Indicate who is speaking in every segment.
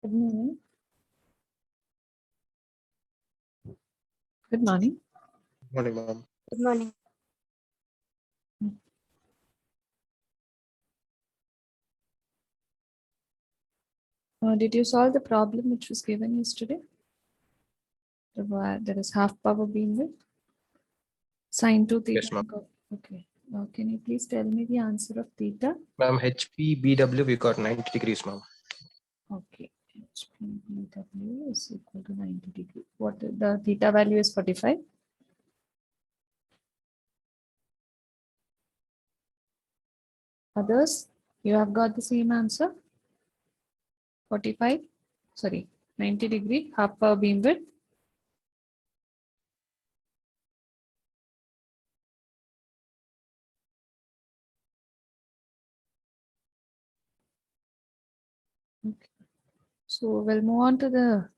Speaker 1: Good morning. Good morning.
Speaker 2: Morning, ma'am.
Speaker 3: Good morning.
Speaker 1: Did you solve the problem which was given yesterday? There is half power beamwidth. Sine 2 theta.
Speaker 2: Yes, ma'am.
Speaker 1: Okay. Now, can you please tell me the answer of theta?
Speaker 2: Ma'am, HP BW, we got 90 degrees, ma'am.
Speaker 1: Okay. HPBW is equal to 90 degree. What the theta value is 45? Others, you have got the same answer? 45? Sorry, 90 degree, half power beamwidth. Okay. So we'll move on to the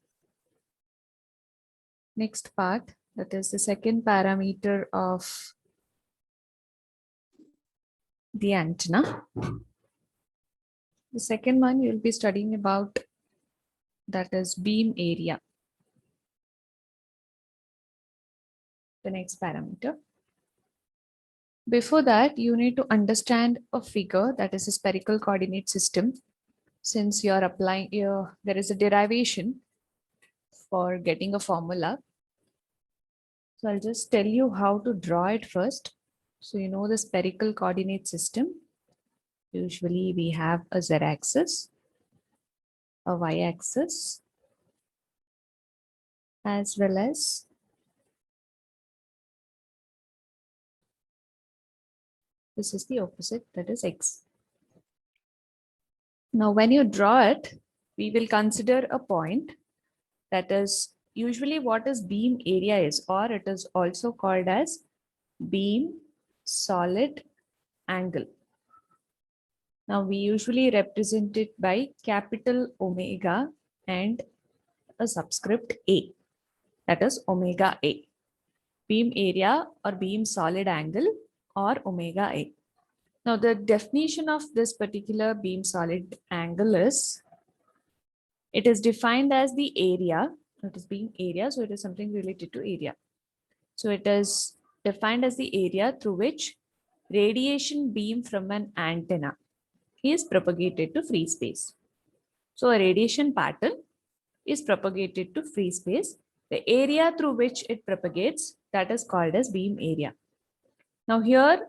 Speaker 1: next part, that is the second parameter of the antenna. The second one you'll be studying about, that is beam area. The next parameter. Before that, you need to understand a figure, that is a spherical coordinate system. Since you're applying, there is a derivation for getting a formula. So I'll just tell you how to draw it first. So you know the spherical coordinate system. Usually we have a z-axis, a y-axis, as well as this is the opposite, that is x. Now when you draw it, we will consider a point, that is usually what is beam area is, or it is also called as beam solid angle. Now we usually represent it by capital omega and a subscript A, that is omega A. Beam area or beam solid angle or omega A. Now the definition of this particular beam solid angle is, it is defined as the area, it is beam area, so it is something related to area. So it is defined as the area through which radiation beam from an antenna is propagated to free space. So a radiation pattern is propagated to free space. The area through which it propagates, that is called as beam area. Now here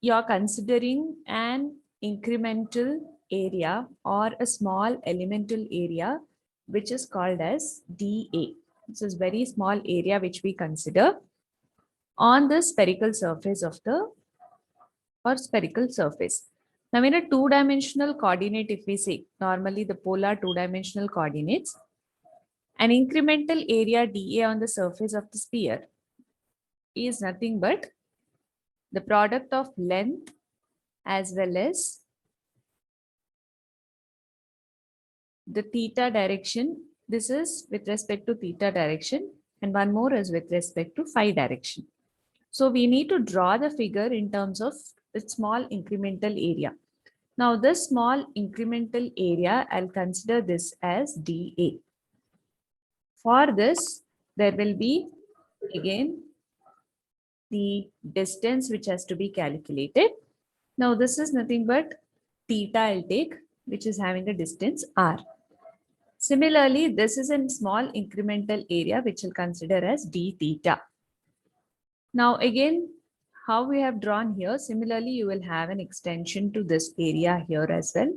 Speaker 1: you are considering an incremental area or a small elemental area, which is called as dA. This is very small area which we consider on the spherical surface of the spherical surface. Now in a two-dimensional coordinate, if we say normally the polar two-dimensional coordinates, an incremental area dA on the surface of the sphere is nothing but the product of length as well as the theta direction. This is with respect to theta direction, and one more is with respect to phi direction. So we need to draw the figure in terms of the small incremental area. Now this small incremental area, I'll consider this as dA. For this, there will be again the distance which has to be calculated. Now this is nothing but theta I'll take, which is having a distance r. Similarly, this is a small incremental area which we'll consider as d theta. Now again, how we have drawn here, similarly you will have an extension to this area here as well.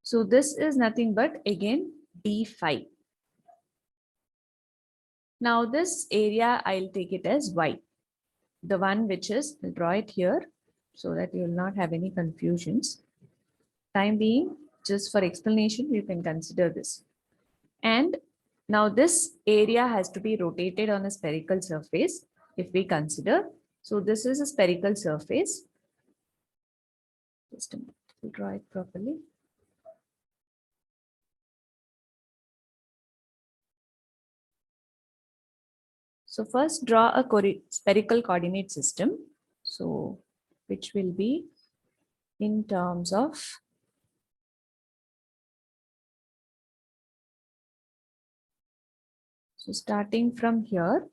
Speaker 1: So this is nothing but again d phi. Now this area I'll take it as y. The one which is, I'll draw it here so that you will not have any confusions. Time being, just for explanation, you can consider this. And now this area has to be rotated on a spherical surface if we consider. So this is a spherical surface. Just a minute, we'll draw it properly. So first draw a spherical coordinate system. So which will be in terms of So starting from here,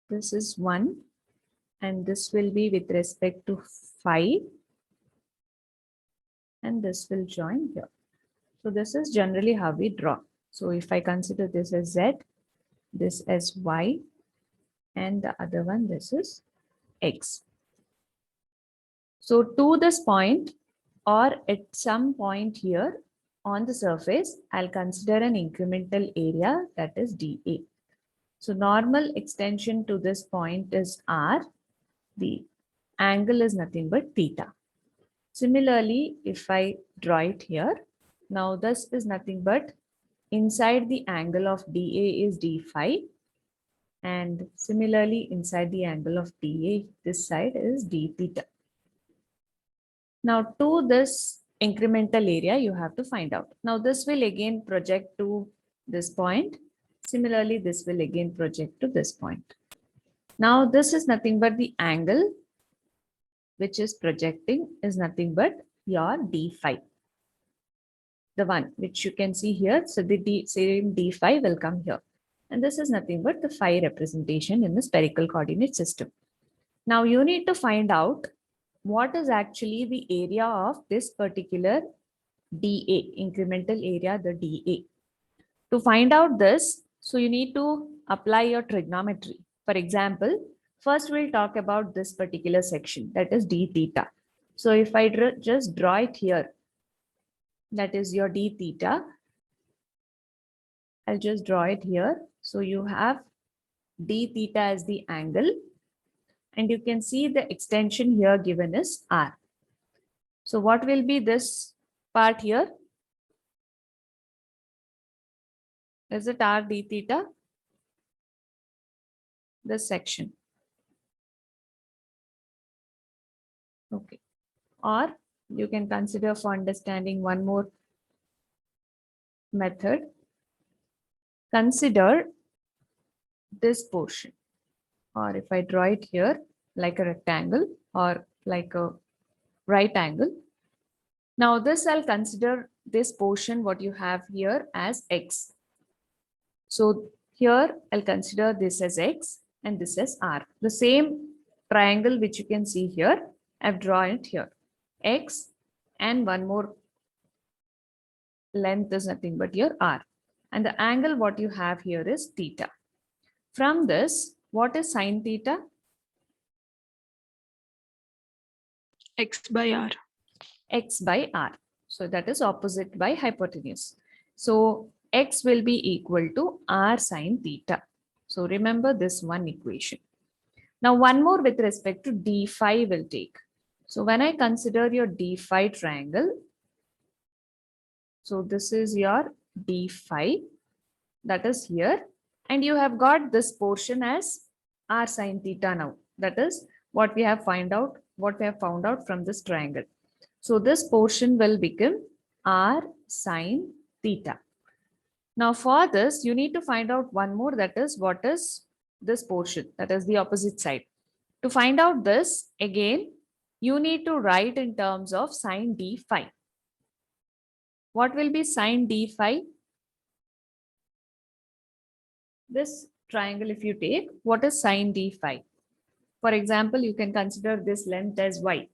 Speaker 1: this is 1 and this will be with respect to 5 and this will join here. So this is generally how we draw. So if I consider this as Z, this as Y, and the other one, this is X. So to this point or at some point here on the surface, I'll consider an incremental area that is dA. So normal extension to this point is R. The angle is nothing but theta. Similarly, if I draw it here, now this is nothing but inside the angle of dA is d phi. And similarly, inside the angle of dA, this side is d theta. Now to this incremental area, you have to find out. Now this will again project to this point. Similarly, this will again project to this point. Now this is nothing but the angle which is projecting is nothing but your d phi. The one which you can see here. So the same d phi will come here. And this is nothing but the phi representation in the spherical coordinate system. Now you need to find out what is actually the area of this particular dA, incremental area, the dA. To find out this, so you need to apply your trigonometry. For example, first we'll talk about this particular section, that is d theta. So if I just draw it here, that is your d theta. I'll just draw it here. So you have d theta as the angle. And you can see the extension here given is R. So what will be this part here? Is it R d theta? This section. Okay. Or you can consider for understanding one more method. Consider this portion. Or if I draw it here like a rectangle or like a right angle. Now this I'll consider this portion what you have here as X. So here I'll consider this as X and this as R. The same triangle which you can see here, I've drawn it here. X and one more length is nothing but your R. And the angle what you have here is theta. From this, what is sine theta?
Speaker 3: X by R.
Speaker 1: X by R. So that is opposite by hypotenuse. So X will be equal to R sine theta. So remember this one equation. Now one more with respect to d phi will take. So when I consider your d phi triangle, so this is your d phi, that is here, and you have got this portion as R sine theta now. That is what we have found out from this triangle. So this portion will become R sine theta. Now for this, you need to find out one more, that is what is this portion, that is the opposite side. To find out this, again, you need to write in terms of sine d phi. What will be sine d phi? This triangle, if you take, what is sine d phi? For example, you can consider this length as y.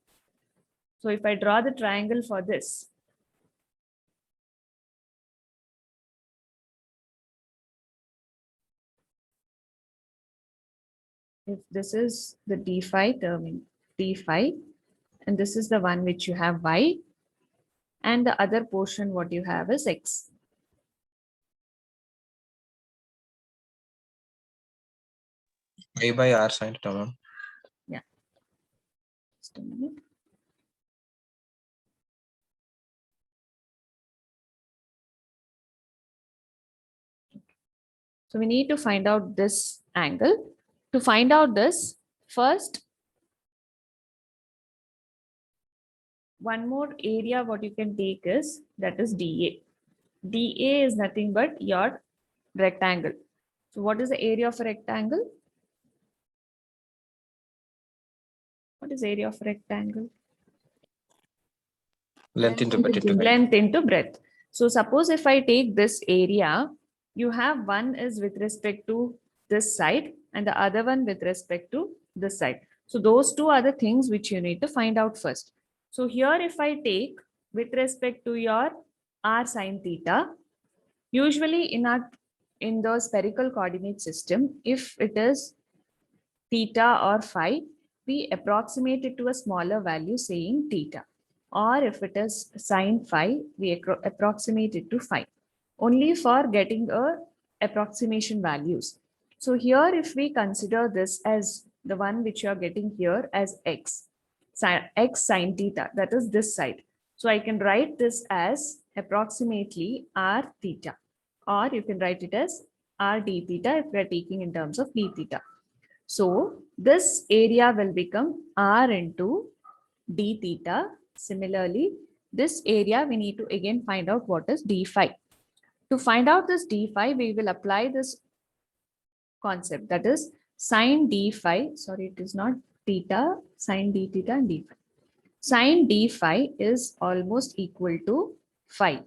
Speaker 1: So if I draw the triangle for this, if this is the d phi term, d phi, and this is the one which you have y, and the other portion what you have is x.
Speaker 2: Y by R sine theta, ma'am.
Speaker 1: Yeah. Just a minute. So we need to find out this angle. To find out this, first, one more area what you can take is, that is dA. dA is nothing but your rectangle. So what is the area of a rectangle? What is area of a rectangle?
Speaker 2: Length into breadth into height.
Speaker 1: Length into breadth. So suppose if I take this area, you have one is with respect to this side and the other one with respect to this side. So those two are the things which you need to find out first. So here if I take with respect to your r sine theta, usually in the spherical coordinate system, if it is theta or phi, we approximate it to a smaller value saying theta. Or if it is sine phi, we approximate it to phi. Only for getting a approximation values. So here if we consider this as the one which you are getting here as x sine theta, that is this side. So I can write this as approximately r theta, or you can write it as r d theta if we are taking in terms of d theta. So this area will become r into d theta. Similarly, this area we need to again find out what is d phi. To find out this d phi, we will apply this concept, that is sine d phi. Sorry, it is not theta, sine d theta and d phi. Sine d phi is almost equal to phi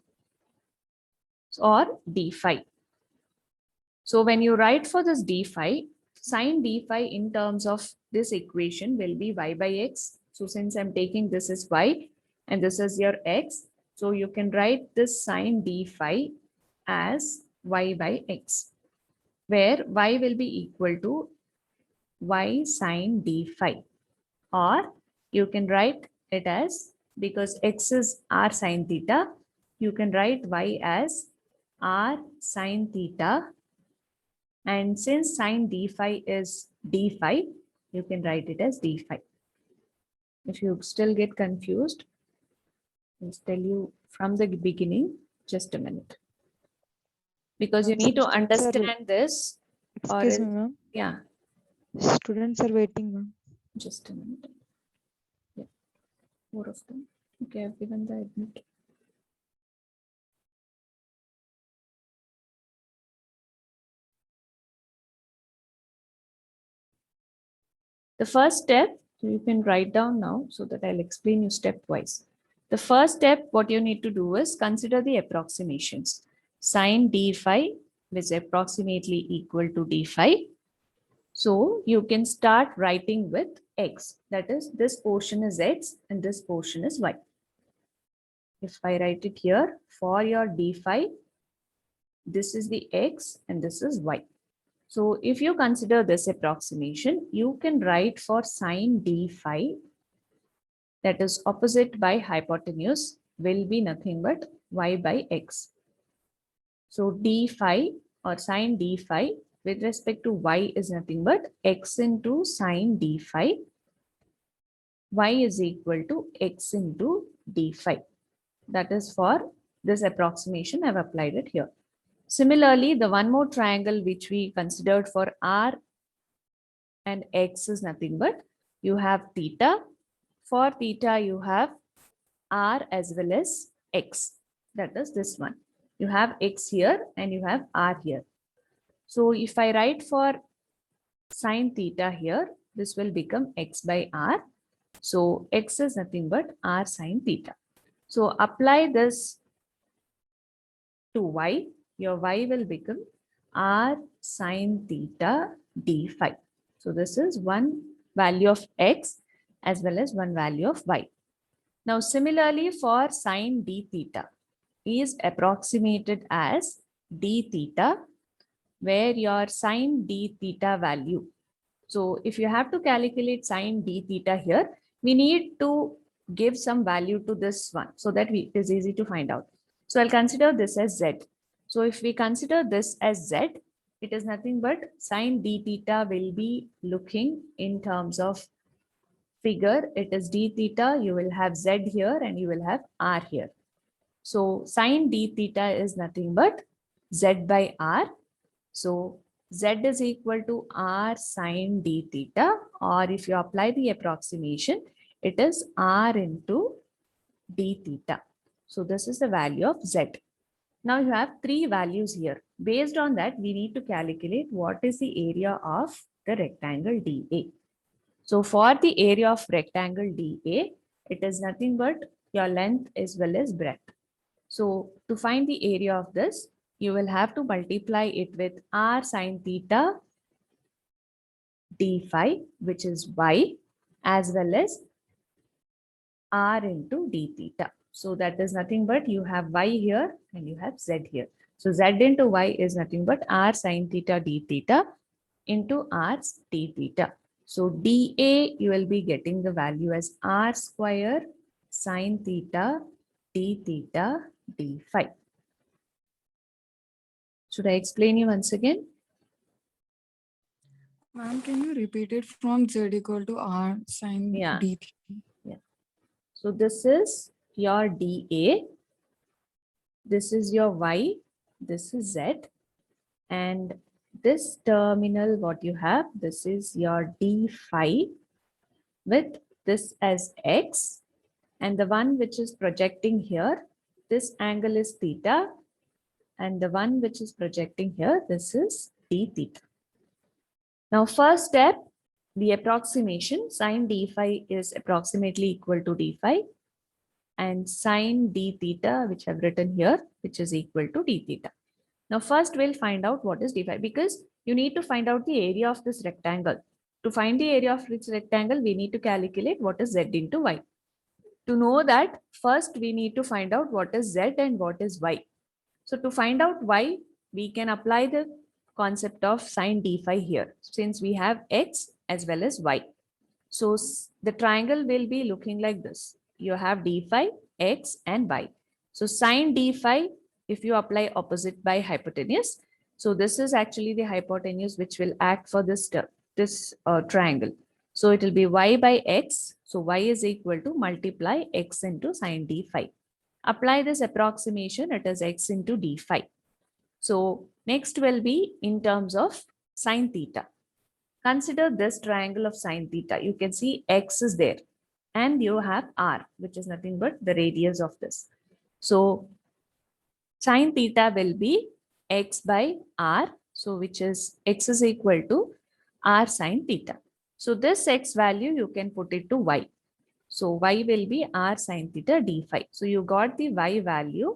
Speaker 1: or d phi. So when you write for this d phi, sine d phi in terms of this equation will be y by x. So since I'm taking this is y and this is your x, so you can write this sine d phi as y by x, where y will be equal to y sine d phi, or you can write it as, because x is r sine theta, you can write y as r sine theta. And since sine d phi is d phi, you can write it as d phi. If you still get confused, I'll tell you from the beginning, just a minute. Because you need to understand this. Or
Speaker 4: Excuse me,
Speaker 1: else-
Speaker 4: ma'am.
Speaker 1: Yeah,
Speaker 4: Students are waiting, ma'am.
Speaker 1: just a minute. Yeah, 4 of them. Okay, I've given the admit. The first step, so you can write down now so that I'll explain you stepwise. The first step, what you need to do is consider the approximations. Sine d phi is approximately equal to d phi. So you can start writing with x. That is, this portion is x and this portion is y. If I write it here, for your d phi, this is the x and this is y. So if you consider this approximation, you can write for sine d phi, that is opposite by hypotenuse, will be nothing but y by x. So d phi or sine d phi with respect to y is nothing but x into sine d phi. Y is equal to x into d phi. That is for this approximation, I've applied it here. Similarly, the one more triangle which we considered for r and x is nothing but you have theta. For theta, you have r as well as x. That is this one. You have x here and you have r here. So if I write for sine theta here, this will become x by r. So x is nothing but r sine theta. So apply this to y. Your y will become r sine theta d phi. So this is one value of x as well as one value of y. Now similarly for sine d theta is approximated as d theta, where your sine d theta value. So if you have to calculate sine d theta here, we need to give some value to this one so that it is easy to find out. So I'll consider this as z. So if we consider this as z, it is nothing but sine d theta will be looking in terms of figure. It is d theta, you will have z here and you will have r here. So sine d theta is nothing but z by r. So z is equal to r sine d theta, or if you apply the approximation, it is r into d theta. So this is the value of z. Now you have three values here. Based on that, we need to calculate what is the area of the rectangle dA. So for the area of rectangle dA, it is nothing but your length as well as breadth. So to find the area of this, you will have to multiply it with r sine theta d phi, which is y, as well as r into d theta. So that is nothing but you have y here and you have z here. So z into y is nothing but r sine theta d theta into r d theta. So dA, you will be getting the value as r square sine theta d theta d phi. Should I explain you once again?
Speaker 5: Ma'am, can you repeat it from z equal to r sine
Speaker 1: Yeah.
Speaker 5: d theta?
Speaker 1: So this is your dA, this is your y, this is z, and this terminal what you have, this is your d phi with this as x, and the one which is projecting here, this angle is theta, and the one which is projecting here, this is d theta. Now first step, the approximation, sine d phi is approximately equal to d phi, and sine d theta, which I've written here, which is equal to d theta. Now first we'll find out what is d phi, because you need to find out the area of this rectangle. To find the area of this rectangle, we need to calculate what is z into y. To know that, first we need to find out what is z and what is y. So to find out y, we can apply the concept of sine d phi here, since we have x as well as y. So the triangle will be looking like this. You have d phi, x and y. So sine d phi, if you apply opposite by hypotenuse, so this is actually the hypotenuse which will act for this triangle. So it will be y by x. So y is equal to multiply x into sine d phi. Apply this approximation, it is x into d phi. So next will be in terms of sine theta. Consider this triangle of sine theta. You can see x is there and you have r, which is nothing but the radius of this. So sine theta will be x by r. So which is x is equal to r sine theta. So this x value you can put it to y. So y will be r sine theta d phi. So you got the y value,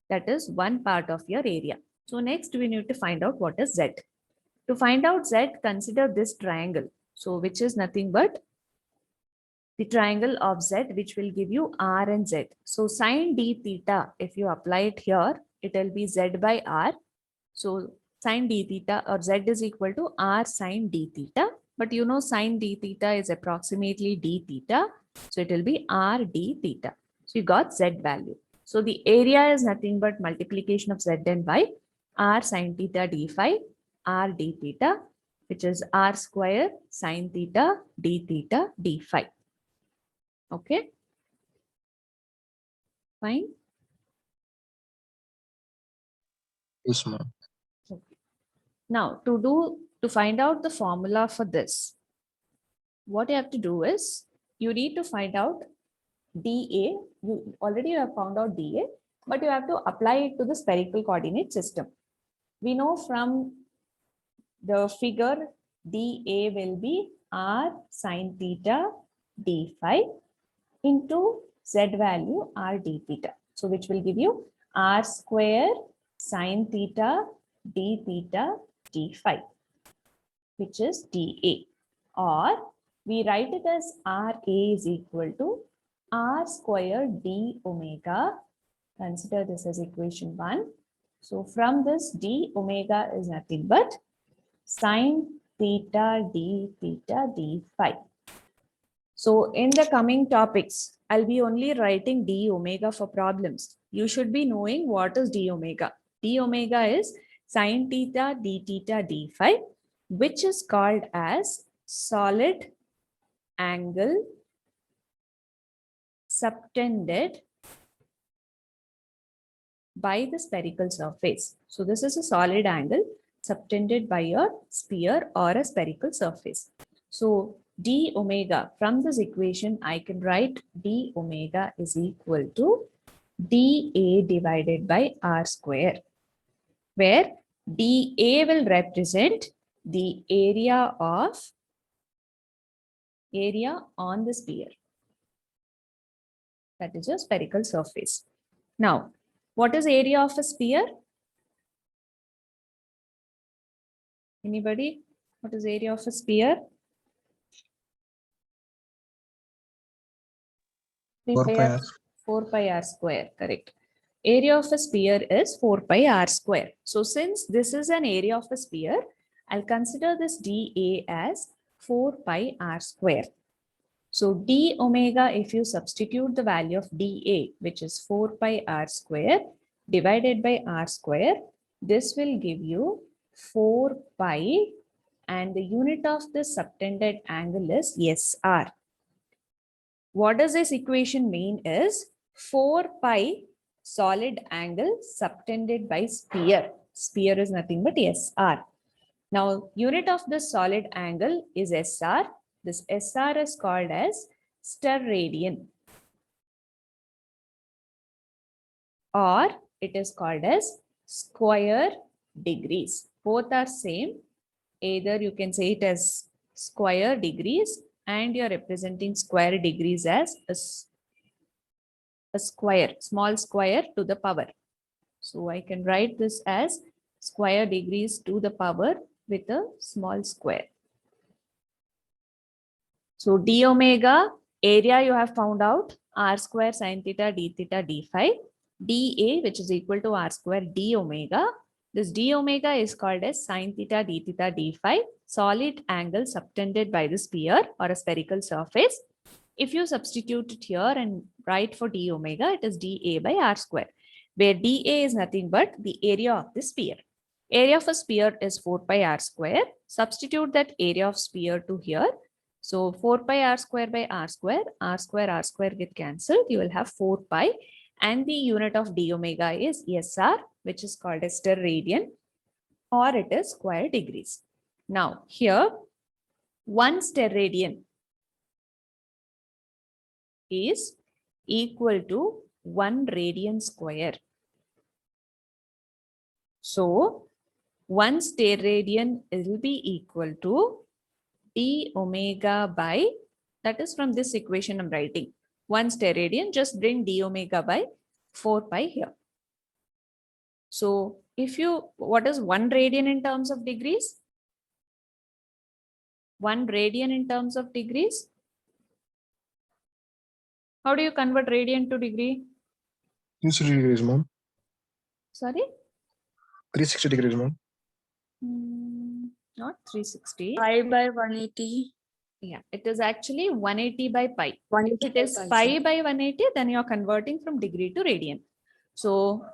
Speaker 1: that is one part of your area. So next we need to find out what is z. To find out z, consider this triangle. So which is nothing but the triangle of z, which will give you r and z. So sine d theta, if you apply it here, it will be z by r. So sine d theta or z is equal to r sine d theta. But you know sine d theta is approximately d theta. So it will be r d theta. So you got z value. So the area is nothing but multiplication of z and y, r sine theta d phi, r d theta, which is r square sine theta d theta d phi. Okay. Fine.
Speaker 2: Yes, ma'am.
Speaker 1: Now to find out the formula for this, what you have to do is you need to find out dA. You already have found out dA, but you have to apply it to the spherical coordinate system. We know from the figure dA will be r sine theta d phi into z value r d theta. So which will give you r square sine theta d theta d phi, which is dA. Or we write it as RA is equal to r square d omega. Consider this as equation 1. So from this, d omega is nothing but sine theta d phi. So in the coming topics, I'll be only writing d omega for problems. You should be knowing what is d omega. D omega is sine theta d phi, which is called as solid angle subtended by the spherical surface. So this is a solid angle subtended by a sphere or a spherical surface. So d omega, from this equation, I can write d omega is equal to dA divided by r square, where dA will represent the area on the sphere. That is a spherical surface. Now, What is area of a sphere? Anybody? What is area of a sphere?
Speaker 2: 4 pi r.
Speaker 1: 4 pi r square, correct. Area of a sphere is 4 pi r square. So since this is an area of a sphere, I'll consider this dA as 4 pi r square. So d omega, if you substitute the value of dA, which is 4 pi r square divided by r square, this will give you 4 pi, and the unit of this subtended angle is SR. What does this equation mean is 4 pi solid angle subtended by sphere. Sphere is nothing but SR. Now, unit of this solid angle is SR. This SR is called as sterradian, or it is called as square degrees. Both are same. Either you can say it as square degrees, and you're representing square degrees as a square, small square to the power. So I can write this as square degrees to the power with a small square. So d omega, area you have found out, r square sine theta d theta d phi, dA, which is equal to r square d omega. This d omega is called as sine theta d theta d phi, solid angle subtended by the sphere or a spherical surface. If you substitute it here and write for d omega, it is dA by r square, where dA is nothing but the area of the sphere. Area of a sphere is 4 pi r square. Substitute that area of sphere to here. So 4 pi r square by r square get cancelled. You will have 4 pi, and the unit of d omega is SR, which is called as sterradian, or it is square degrees. Now here, 1 sterradian is equal to 1 radian square. So 1 sterradian will be equal to d omega by, that is from this equation I'm writing, 1 sterradian, just bring d omega by 4 pi here. So if you, what is 1 radian in terms of degrees? 1 radian in terms of degrees? How do you convert radian to degree?
Speaker 2: 360 degrees, ma'am.
Speaker 1: Sorry?
Speaker 2: 360 degrees, ma'am.
Speaker 1: Not 360.
Speaker 3: Pi by 180.
Speaker 1: Yeah, it is actually 180 by pi.
Speaker 3: 180
Speaker 1: If it is pi by 180, then you're converting from degree to radian. So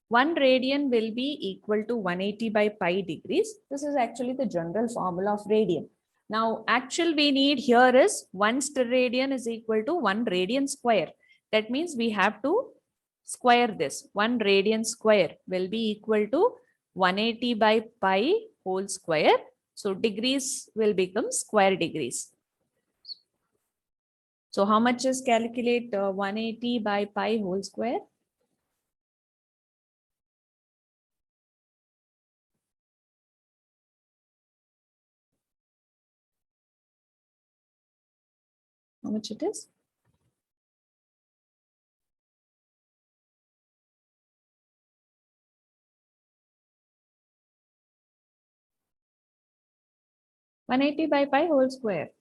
Speaker 1: 1 radian will be equal to 180 by pi degrees. This is actually the general formula of radian. Now, actual we need here is 1 sterradian is equal to 1 radian square. That means we have to square this. 1 radian square will be equal to 180 by pi whole square. So degrees will become square degrees. So how much is calculate 180 by pi whole square? How much it is? (180 by pi whole square).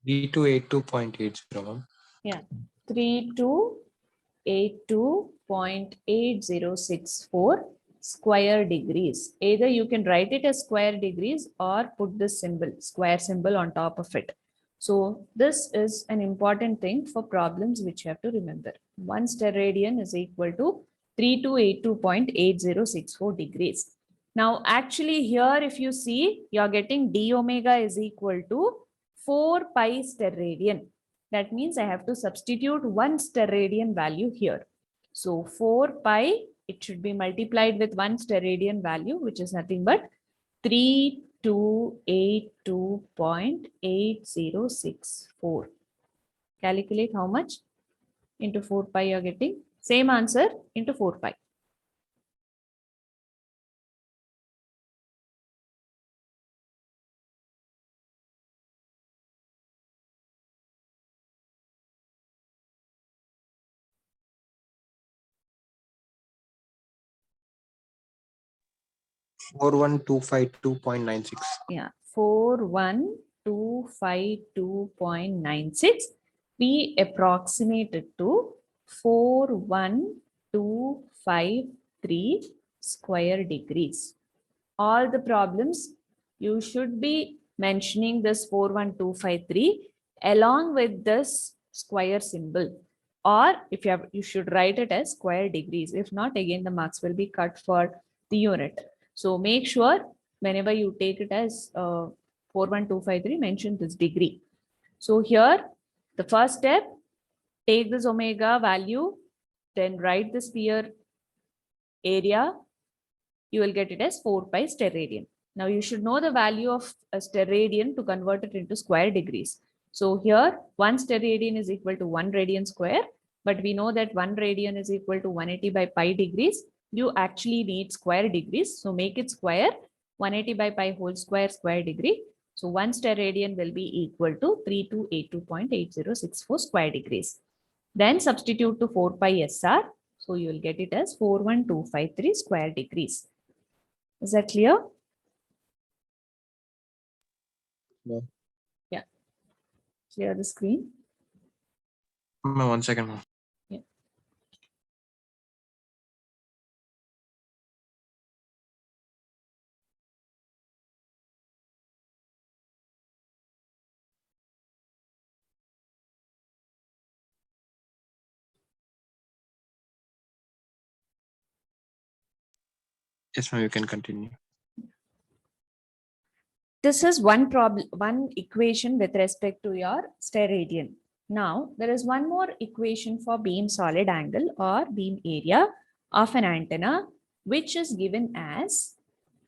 Speaker 2: D282.80, ma'am.
Speaker 1: Yeah, 3282.8064 square degrees. Either you can write it as square degrees or put this symbol, square symbol on top of it. So this is an important thing for problems which you have to remember. 1 sterradian is equal to 3282.8064 degrees. Now, actually here, if you see, you're getting d omega is equal to 4 pi sterradian. That means I have to substitute 1 sterradian value here. So 4 pi, it should be multiplied with 1 sterradian value, which is nothing but 3282.8064. Calculate how much into 4 pi you're getting. Same answer into 4 pi.
Speaker 2: 41,252.96.
Speaker 1: Yeah, 41,252.96. We approximate it to 41,253 square degrees. All the problems, you should be mentioning this 41253 along with this square symbol. Or if you have, you should write it as square degrees. If not, again, the marks will be cut for the unit. So make sure whenever you take it as 41253, mention this degree. So here, the first step, take this omega value, then write the sphere area. You will get it as 4 pi steradian. Now you should know the value of a steradian to convert it into square degrees. So here 1 steradian is equal to 1 radian square, but we know that 1 radian is equal to 180 by pi degrees. You actually need square degrees. So make it square, 180 by pi whole square square degree. So 1 steradian will be equal to 3282.8064 square degrees. Then substitute to 4 pi SR. So you will get it as 41253 square degrees. Is that clear?
Speaker 2: No.
Speaker 1: Yeah. Clear the screen.
Speaker 2: Ma'am, 1 second, ma'am.
Speaker 1: Yeah.
Speaker 2: Yes, ma'am, you can continue.
Speaker 1: This is one problem, one equation with respect to your steradian. Now, there is one more equation for beam solid angle or beam area of an antenna, which is given as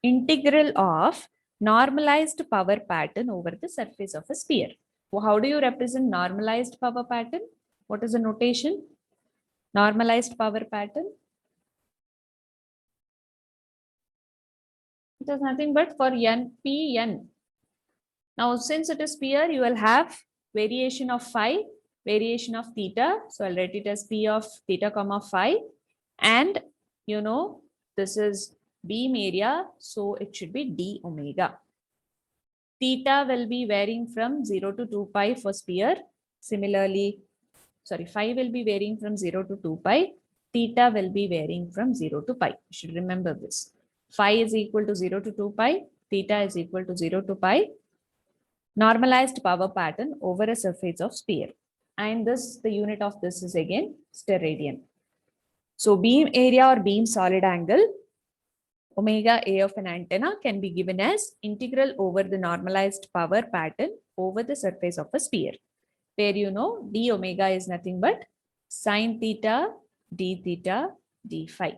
Speaker 1: integral of normalized power pattern over the surface of a sphere. So how do you represent normalized power pattern? What is the notation? Normalized power pattern. It is nothing but for n, p, n. Now, since it is sphere, you will have variation of phi, variation of theta. So I'll write it as p of theta comma phi. And you know, this is beam area. So it should be d omega. Theta will be varying from 0 to 2 pi for sphere. Similarly, sorry, phi will be varying from 0 to 2 pi. Theta will be varying from 0 to pi. You should remember this. Phi is equal to 0 to 2 pi. Theta is equal to 0 to pi. Normalized power pattern over a surface of sphere. And this, the unit of this is again steradian. So beam area or beam solid angle, omega A of an antenna, can be given as integral over the normalized power pattern over the surface of a sphere, where you know d omega is nothing but sine theta d phi.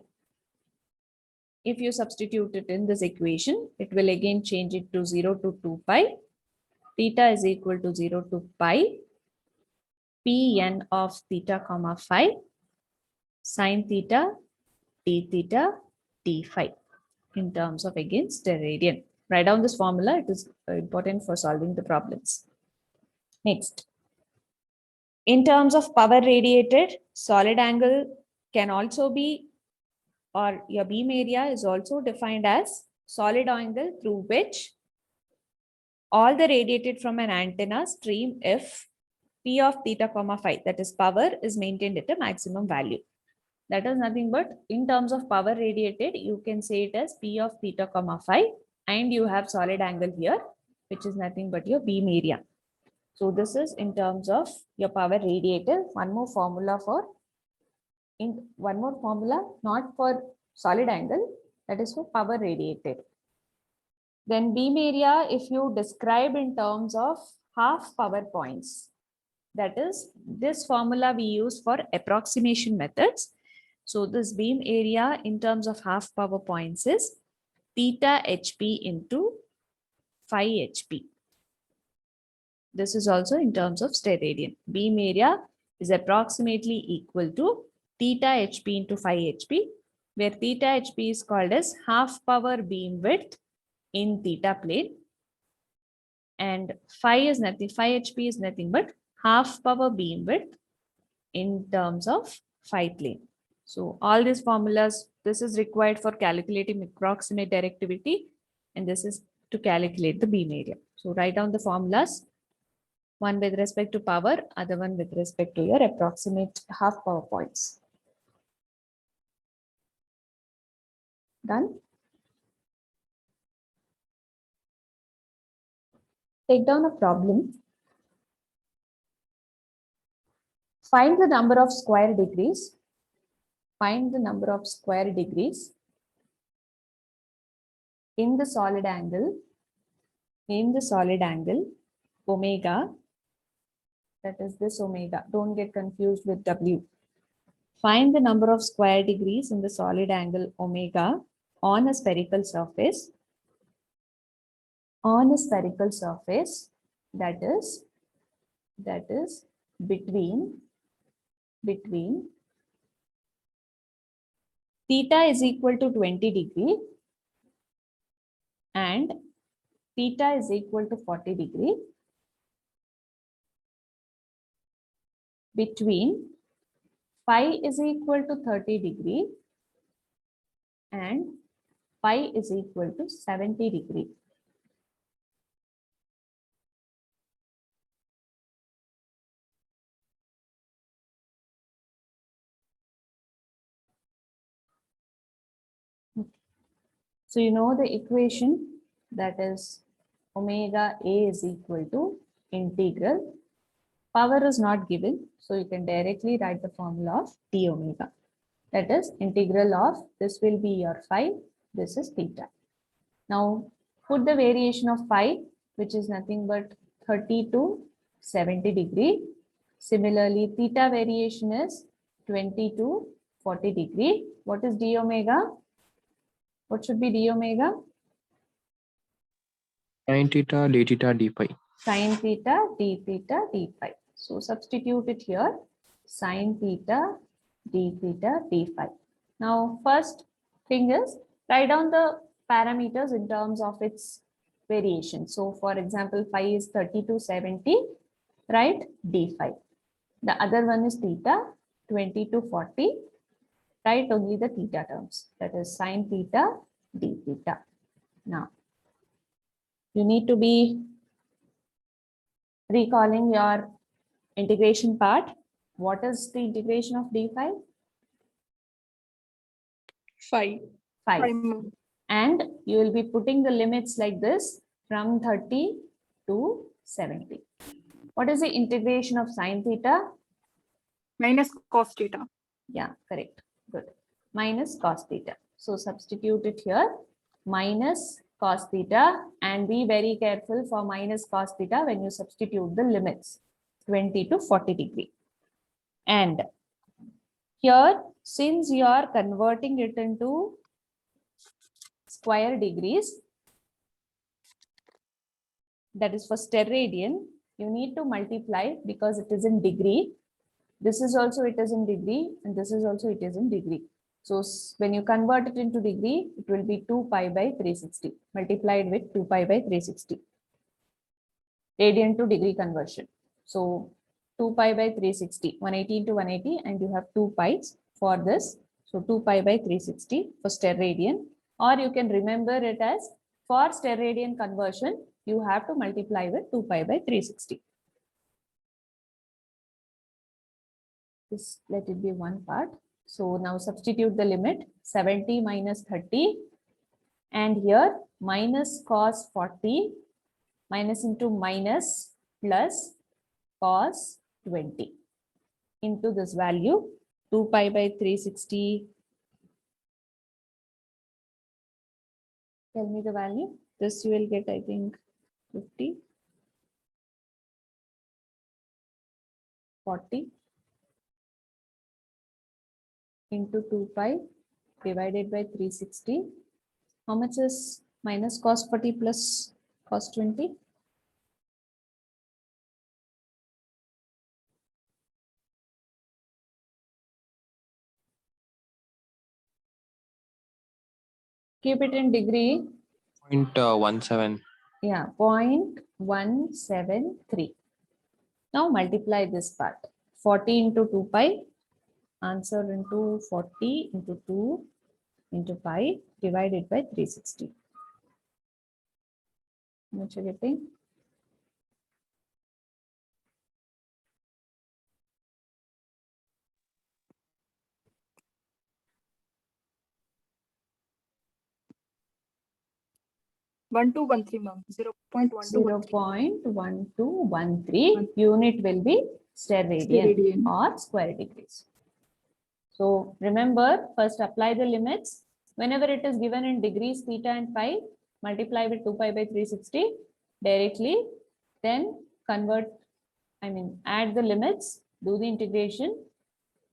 Speaker 1: If you substitute it in this equation, it will again change it to 0 to 2 pi. Theta is equal to 0 to pi Pn of theta comma phi sine theta d phi in terms of again steradian. Write down this formula. It is important for solving the problems. Next. In terms of power radiated, solid angle can also be, or your beam area is also defined as solid angle through which all the radiated from an antenna stream if P of theta comma phi, that is power, is maintained at a maximum value. That is nothing but in terms of power radiated, you can say it as P of theta comma phi, and you have solid angle here, which is nothing but your beam area. So this is in terms of your power radiated. One more formula, not for solid angle, that is for power radiated. Then beam area, if you describe in terms of half power points, that is this formula we use for approximation methods. So this beam area in terms of half power points is theta HP into phi HP. This is also in terms of steradian. Beam area is approximately equal to theta HP into phi HP, where theta HP is called as half power beam width in theta plane, and phi HP is nothing but half power beam width in terms of phi plane. So all these formulas, this is required for calculating approximate directivity, and this is to calculate the beam area. So write down the formulas, one with respect to power, other one with respect to your approximate half power points. Done? Take down a problem. Find the number of square degrees. Find the number of square degrees in the solid angle, omega, that is this omega. Don't get confused with W. Find the number of square degrees in the solid angle omega on a spherical surface. On a spherical surface, that is between theta is equal to 20 degree and theta is equal to 40 degree, between phi is equal to 30 degree and phi is equal to 70 degree. So you know the equation, that is omega A is equal to integral. Power is not given, so you can directly write the formula of d omega. That is integral of, this will be your phi, this is theta. Now put the variation of phi, which is nothing but 30 to 70 degree. Similarly, theta variation is 20 to 40 degree. What is d omega? What should be d omega?
Speaker 2: Sin theta, d theta, d phi.
Speaker 1: Sin theta, d phi. So substitute it here. Sin theta, d theta, d phi. Now, first thing is, write down the parameters in terms of its variation. So, for example, phi is 30 to 70, right? D phi. The other one is theta, 20 to 40. Write only the theta terms. That is sin theta, d theta. Now, you need to be recalling your integration part. What is the integration of d phi?
Speaker 3: 5.
Speaker 1: 5.
Speaker 3: More.
Speaker 1: And you will be putting the limits like this from 30 to 70. What is the integration of sin theta?
Speaker 3: Minus cos theta.
Speaker 1: Yeah, correct. Good. Minus cos theta. So substitute it here. Minus cos theta, and be very careful for minus cos theta when you substitute the limits 20 to 40 degree. And here, since you are converting it into square degrees, that is for steradian, you need to multiply because it is in degree. This is also it is in degree, and this is also it is in degree. So when you convert it into degree, it will be 2 pi by 360 multiplied with 2 pi by 360. Radian to degree conversion. So 2 pi by 360, 180 into 180, and you have 2 pi's for this. So 2 pi by 360 for steradian, or you can remember it as for steradian conversion, you have to multiply with 2 pi by 360. This, let it be one part. So now substitute the limit 70 minus 30, and here minus cos 40, minus into minus plus cos 20 into this value 2 pi by 360. Tell me the value. This you will get, I think, 50, 40 into 2 pi divided by 360. How much is minus cos 40 plus cos 20? Keep it in degree.
Speaker 2: 0.17.
Speaker 1: Yeah, 0.173. Now multiply this part. 40 into 2 pi. answer into 40 into 2 into 5 divided by 360. How much are you getting?
Speaker 3: One two one three, ma'am. 0.1213.
Speaker 1: 0.1213 unit will be steradian
Speaker 3: Steradian.
Speaker 1: or square degrees. So remember, first apply the limits. Whenever it is given in degrees, theta and phi, multiply with 2 pi by 360 directly, then convert, add the limits, do the integration,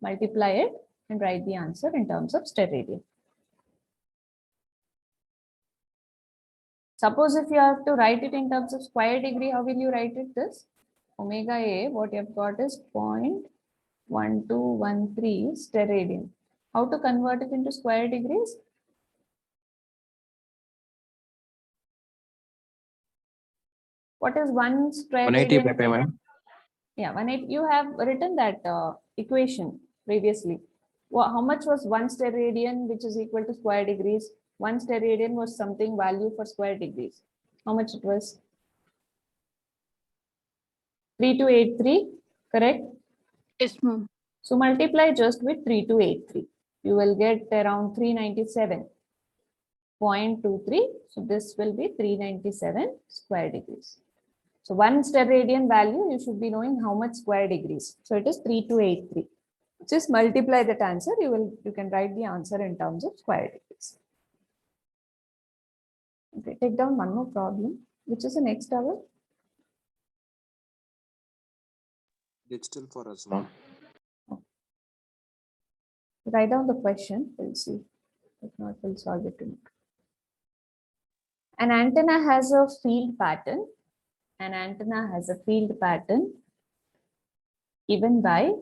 Speaker 1: multiply it and write the answer in terms of steradian. Suppose if you have to write it in terms of square degree, how will you write it this? Omega A, what you have got is 0.1213 steradian. How to convert it into square degrees? What is 1 square
Speaker 2: 180
Speaker 1: radian?
Speaker 2: by pi, ma'am.
Speaker 1: Yeah, 180. You have written that equation previously. How much was 1 steradian, which is equal to square degrees? 1 steradian was something value for square degrees. How much it was? 3283, correct?
Speaker 3: Yes, ma'am.
Speaker 1: So multiply just with 3283. You will get around 397.23. So this will be 397 square degrees. So 1 steradian value, you should be knowing how much square degrees. So it is 3283. Just multiply that answer. You can write the answer in terms of square degrees. Okay, take down one more problem, which is the next hour.
Speaker 2: It's still for us, ma'am.
Speaker 1: Write down the question. We'll see. If not, we'll solve it tomorrow. An antenna has a field pattern. An antenna has a field pattern given by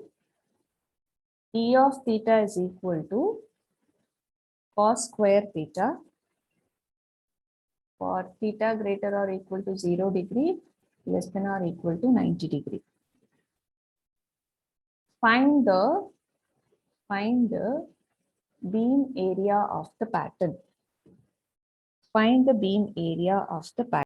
Speaker 1: E of theta is equal to cos square theta for theta greater or equal to 0 degree, less than or equal to 90 degree. Find the beam area of the pattern. Find the beam area of the pattern.